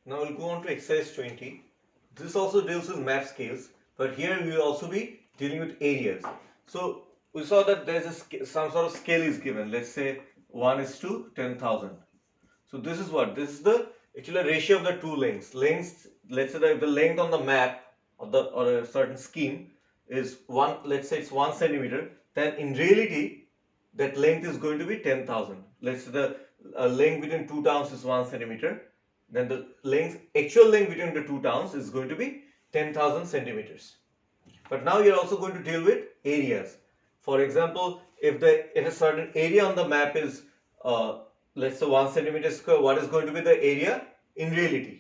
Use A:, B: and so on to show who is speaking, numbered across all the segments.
A: Now we'll go on to exercise 20. This also deals with map scales, but here we will also be dealing with areas. So we saw that there's some sort of scale is given. Let's say 1 is to 10,000. So this is what? This is the actual ratio of the two lengths. Let's say that the length on the map of the or a certain scheme is one. Let's say it's 1 centimeter. Then in reality, that length is going to be 10,000. Let's say the length between two towns is 1 centimeter. Then the actual length between the two towns is going to be 10,000 centimeters. But now you're also going to deal with areas. For example, if a certain area on the map is let's say 1 centimeter square, what is going to be the area in reality?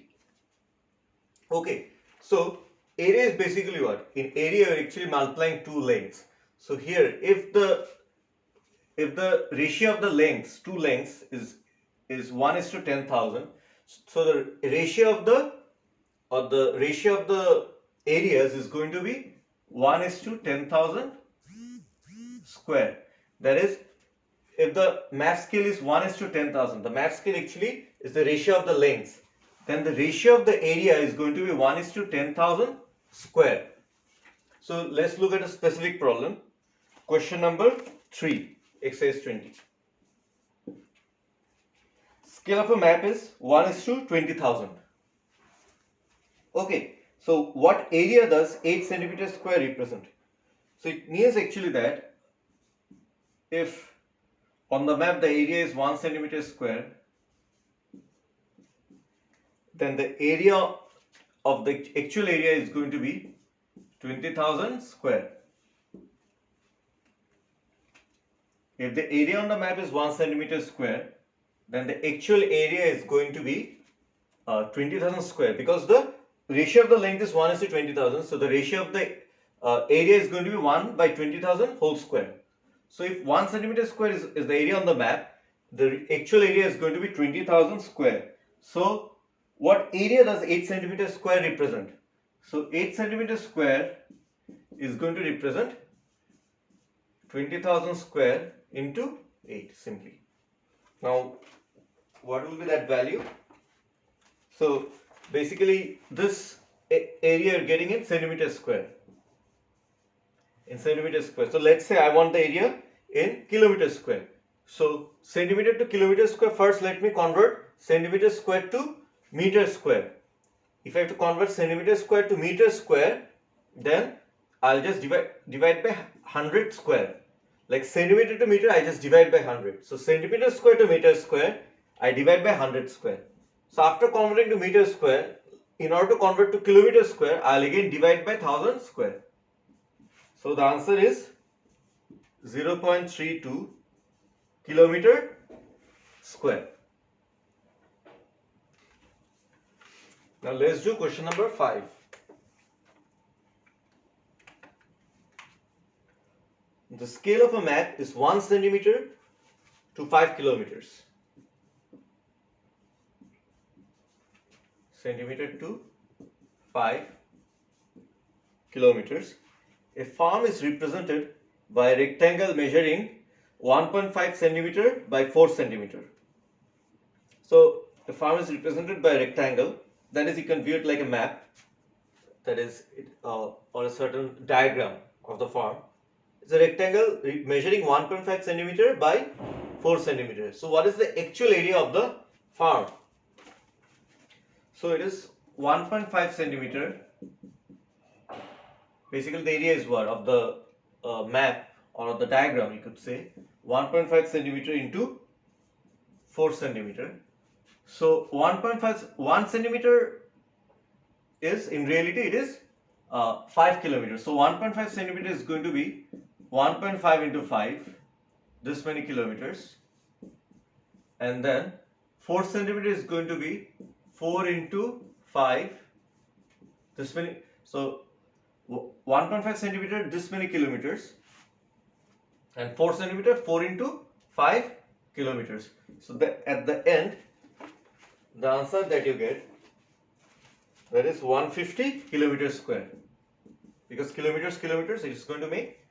A: Okay, so area is basically what? In area you're actually multiplying two lengths. So here if the ratio of the lengths, two lengths is 1 is to 10,000, so the ratio of the areas is going to be 1 is to 10,000 square. That is, if the map scale is 1 is to 10,000, the map scale actually is the ratio of the lengths. Then the ratio of the area is going to be 1 is to 10,000 square. So let's look at a specific problem. Question number 3, exercise 20. Scale of a map is 1 is to 20,000. Okay, so what area does 8 centimeters square represent? So it means actually that if on the map the area is 1 centimeter square, then the area of the actual area is going to be 20,000 square. If the area on the map is 1 centimeter square, then the actual area is going to be 20,000 square, because the ratio of the length is 1 is to 20,000. So the ratio of the area is going to be 1 by 20,000 whole square. So if 1 centimeter square is the area on the map, the actual area is going to be 20,000 square. So what area does 8 centimeter square represent? So 8 centimeter square is going to represent 20,000 square into 8 simply. Now what will be that value? So basically this area you're getting in centimeter square. In centimeter square. So let's say I want the area in kilometer square. So centimeter to kilometer square, first let me convert centimeter square to meter square. If I have to convert centimeter square to meter square, then I'll just divide by 100 square. Like centimeter to meter, I just divide by 100. So centimeter square to meter square, I divide by 100 square. So after converting to meter square, in order to convert to kilometer square, I'll again divide by 1000 square. So the answer is 0.32 kilometer square. Now let's do question number 5. The scale of a map is 1 centimeter to 5 kilometers. Centimeter to 5 kilometers. A farm is represented by a rectangle measuring 1.5 centimeter by 4 centimeter. So a farm is represented by a rectangle, that is, you can view it like a map, that is or a certain diagram of the farm. It's a rectangle measuring 1.5 centimeter by 4 centimeter. So what is the actual area of the farm? So it is 1.5 centimeter. Basically the area is what? Of the map or of the diagram, you could say 1.5 centimeter into 4 centimeter. So 1 centimeter is, in reality it is 5 kilometers. So 1.5 centimeter is going to be 1.5 into 5, this many kilometers, and then 4 centimeter is going to be 4 into 5, this many. So 1.5 centimeter, this many kilometers, and 4 centimeter, 4 into 5 kilometers. So at the end, the answer that you get, that is 150 kilometers square, because kilometers it is going to make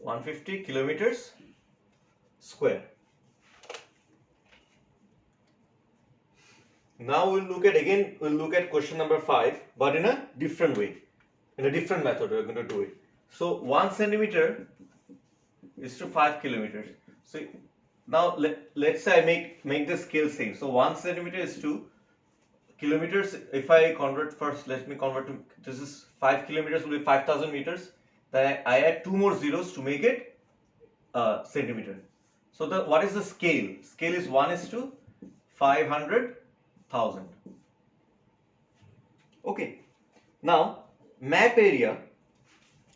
A: 150 kilometers square. Now we'll look at question number 5, but in a different way, in a different method we're going to do it. So 1 centimeter is to 5 kilometers. So now let's say I make the scale same. So 1 centimeter is to kilometers. If I convert first, let me convert to, this is 5 kilometers will be 5,000 meters. Then I add 2 more zeros to make it centimeter. So what is the scale? Scale is 1 is to 500,000. Okay. Now map area,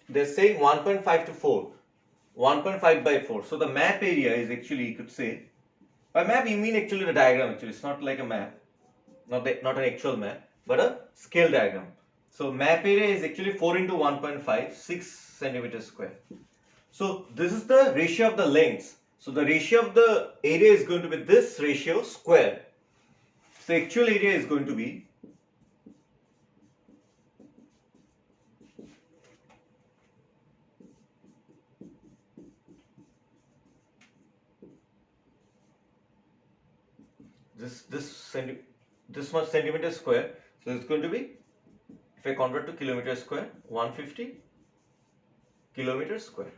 A: they're saying 1.5 to 4. 1.5 by 4. So the map area is actually, you could say, by map you mean actually the diagram actually. It's not like a map, not an actual map, but a scale diagram. So map area is actually 4 into 1.5, 6 centimeters square. So this is the ratio of the lengths. So the ratio of the area is going to be this ratio square. So actual area is going to be this much centimeter square. So it's going to be, if I convert to kilometer square, 150 kilometers square.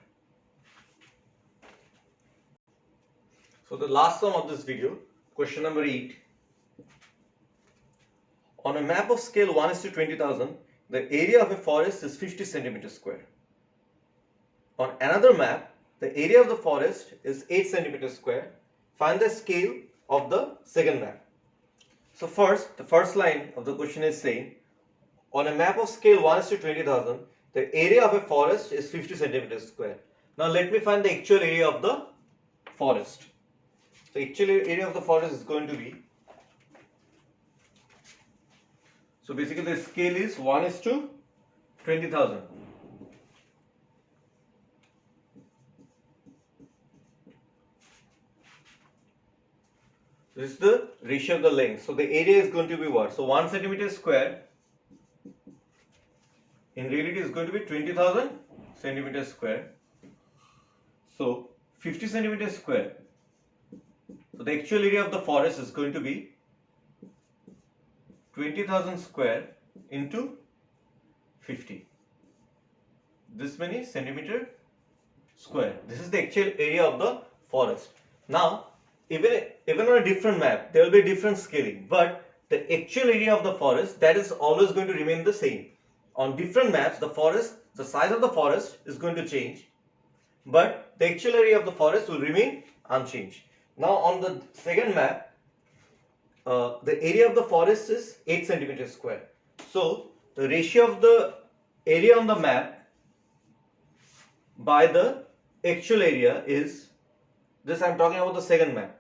A: So the last sum of this video, question number 8. On a map of scale 1 is to 20,000, the area of a forest is 50 centimeters square. On another map, the area of the forest is 8 centimeters square. Find the scale of the second map. So the first line of the question is saying, on a map of scale 1 is to 20,000, the area of a forest is 50 centimeters square. Now let me find the actual area of the forest. So actual area of the forest is going to be, so basically the scale is 1 is to 20,000. This is the ratio of the length. So the area is going to be what? So 1 centimeter square in reality is going to be 20,000 centimeters square. So 50 centimeters square. So the actual area of the forest is going to be 20,000 square into 50. This many centimeter square. This is the actual area of the forest. Now, even on a different map, there will be different scaling, but the actual area of the forest, that is always going to remain the same. On different maps, the size of the forest is going to change, but the actual area of the forest will remain unchanged. Now on the second map, the area of the forest is 8 centimeters square. So the ratio of the area on the map by the actual area is, this I am talking about the second map.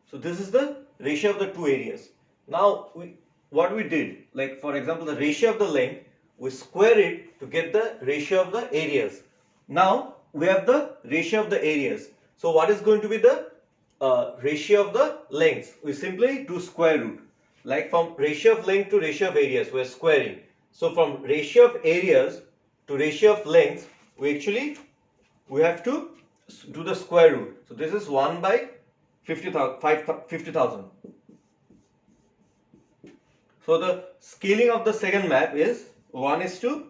A: So this is the ratio of the two areas. Now what we did, like for example the ratio of the length, we square it to get the ratio of the areas. Now we have the ratio of the areas. So what is going to be the ratio of the lengths? We simply do square root. Like from ratio of length to ratio of areas, we are squaring. So from ratio of areas to ratio of lengths, we have to do the square root. So this is 1 by 50,000. So the scaling of the second map is 1 is to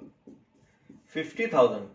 A: 50,000.